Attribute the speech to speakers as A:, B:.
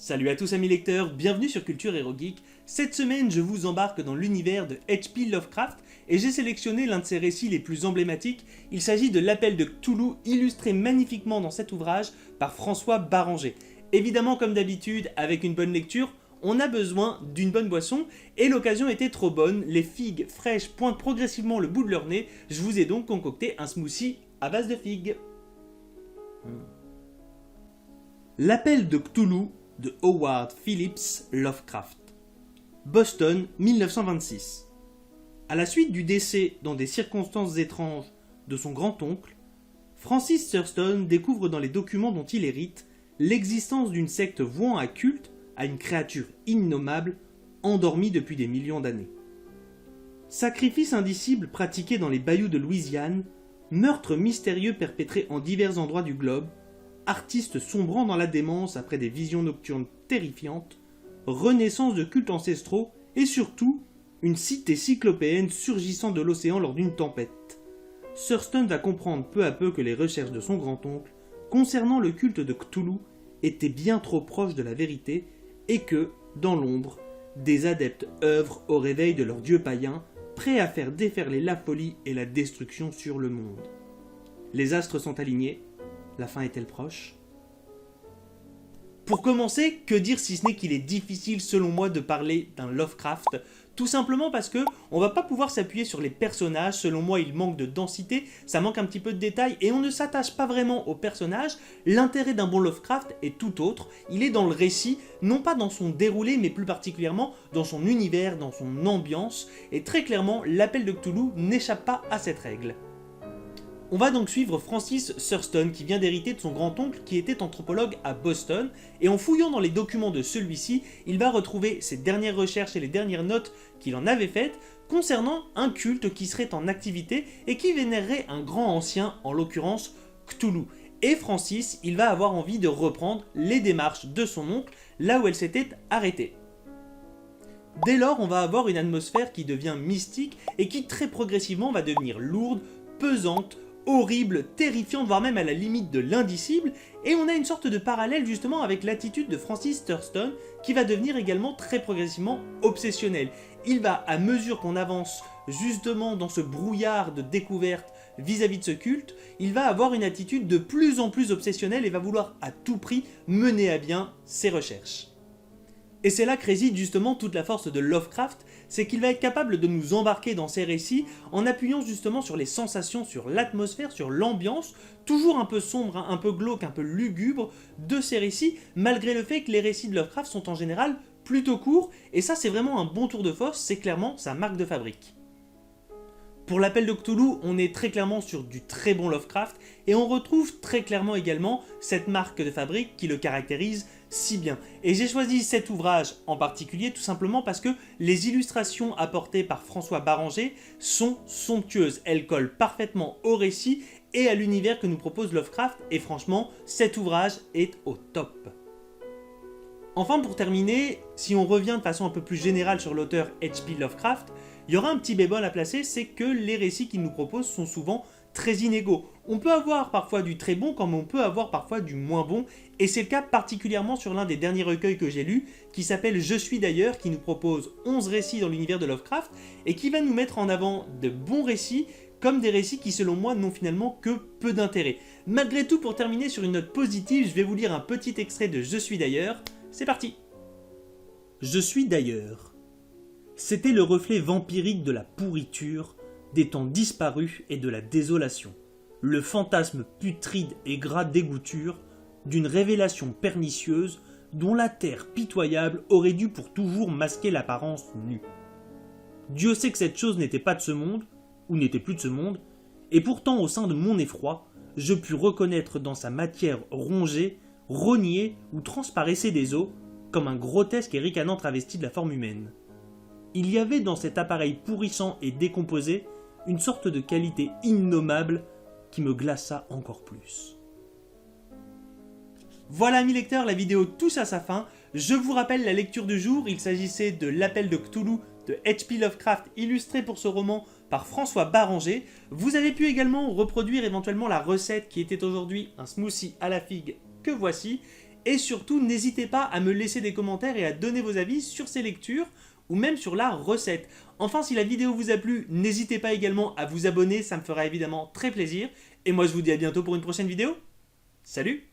A: Salut à tous amis lecteurs, bienvenue sur Culture Hero Geek. Cette semaine, je vous embarque dans l'univers de H.P. Lovecraft et j'ai sélectionné l'un de ses récits les plus emblématiques. Il s'agit de l'Appel de Cthulhu, illustré magnifiquement dans cet ouvrage par François Barranger. Évidemment, comme d'habitude, avec une bonne lecture, on a besoin d'une bonne boisson et l'occasion était trop bonne. Les figues fraîches pointent progressivement le bout de leur nez. Je vous ai donc concocté un smoothie à base de figues. L'Appel de Cthulhu de Howard Phillips Lovecraft. Boston, 1926. À la suite du décès, dans des circonstances étranges, de son grand-oncle, Francis Thurston découvre dans les documents dont il hérite l'existence d'une secte vouant à culte à une créature innommable endormie depuis des millions d'années. Sacrifices indicibles pratiqués dans les bayous de Louisiane, meurtres mystérieux perpétrés en divers endroits du globe, artistes sombrant dans la démence après des visions nocturnes terrifiantes, renaissance de cultes ancestraux et surtout une cité cyclopéenne surgissant de l'océan lors d'une tempête. Thurston va comprendre peu à peu que les recherches de son grand-oncle concernant le culte de Cthulhu étaient bien trop proches de la vérité et que, dans l'ombre, des adeptes œuvrent au réveil de leur dieu païen, prêts à faire déferler la folie et la destruction sur le monde. Les astres sont alignés. La fin est-elle proche? Pour commencer, que dire si ce n'est qu'il est difficile selon moi de parler d'un Lovecraft, tout simplement parce que on va pas pouvoir s'appuyer sur les personnages, selon moi il manque de densité, ça manque un petit peu de détails et on ne s'attache pas vraiment aux personnages. L'intérêt d'un bon Lovecraft est tout autre, il est dans le récit, non pas dans son déroulé mais plus particulièrement dans son univers, dans son ambiance, et très clairement l'Appel de Cthulhu n'échappe pas à cette règle. On va donc suivre Francis Thurston qui vient d'hériter de son grand-oncle qui était anthropologue à Boston et en fouillant dans les documents de celui-ci, il va retrouver ses dernières recherches et les dernières notes qu'il en avait faites concernant un culte qui serait en activité et qui vénérerait un grand ancien, en l'occurrence Cthulhu. Et Francis, il va avoir envie de reprendre les démarches de son oncle là où elle s'était arrêtée. Dès lors, on va avoir une atmosphère qui devient mystique et qui très progressivement va devenir lourde, pesante, horrible, terrifiante, voire même à la limite de l'indicible, et on a une sorte de parallèle justement avec l'attitude de Francis Thurston qui va devenir également très progressivement obsessionnel. Il va, à mesure qu'on avance justement dans ce brouillard de découverte vis-à-vis de ce culte, il va avoir une attitude de plus en plus obsessionnelle et va vouloir à tout prix mener à bien ses recherches. Et c'est là que réside justement toute la force de Lovecraft, c'est qu'il va être capable de nous embarquer dans ses récits en appuyant justement sur les sensations, sur l'atmosphère, sur l'ambiance, toujours un peu sombre, un peu glauque, un peu lugubre de ces récits, malgré le fait que les récits de Lovecraft sont en général plutôt courts, et ça c'est vraiment un bon tour de force, c'est clairement sa marque de fabrique. Pour l'Appel de Cthulhu, on est très clairement sur du très bon Lovecraft, et on retrouve très clairement également cette marque de fabrique qui le caractérise si bien. Et j'ai choisi cet ouvrage en particulier tout simplement parce que les illustrations apportées par François Barranger sont somptueuses. Elles collent parfaitement au récit et à l'univers que nous propose Lovecraft, et franchement, cet ouvrage est au top. Enfin, pour terminer, si on revient de façon un peu plus générale sur l'auteur H.P. Lovecraft, il y aura un petit bémol à placer, c'est que les récits qu'il nous propose sont souvent très inégaux. On peut avoir parfois du très bon comme on peut avoir parfois du moins bon, et c'est le cas particulièrement sur l'un des derniers recueils que j'ai lus, qui s'appelle Je suis d'ailleurs, qui nous propose 11 récits dans l'univers de Lovecraft, et qui va nous mettre en avant de bons récits, comme des récits qui selon moi n'ont finalement que peu d'intérêt. Malgré tout, pour terminer sur une note positive, je vais vous lire un petit extrait de Je suis d'ailleurs, c'est parti. Je suis d'ailleurs. C'était le reflet vampirique de la pourriture, des temps disparus et de la désolation, le fantasme putride et gras d'égoutture d'une révélation pernicieuse dont la terre pitoyable aurait dû pour toujours masquer l'apparence nue. Dieu sait que cette chose n'était pas de ce monde, ou n'était plus de ce monde, et pourtant au sein de mon effroi, je pus reconnaître dans sa matière rongée, rognée ou transparaissait des os, comme un grotesque et ricanant travesti de la forme humaine. Il y avait dans cet appareil pourrissant et décomposé une sorte de qualité innommable qui me glaça encore plus. Voilà amis lecteurs, la vidéo touche à sa fin. Je vous rappelle la lecture du jour, il s'agissait de l'Appel de Cthulhu de H.P. Lovecraft, illustré pour ce roman par François Barranger. Vous avez pu également reproduire éventuellement la recette qui était aujourd'hui un smoothie à la figue que voici. Et surtout, n'hésitez pas à me laisser des commentaires et à donner vos avis sur ces lectures ou même sur la recette. Enfin, si la vidéo vous a plu, n'hésitez pas également à vous abonner, ça me fera évidemment très plaisir. Et moi, je vous dis à bientôt pour une prochaine vidéo. Salut!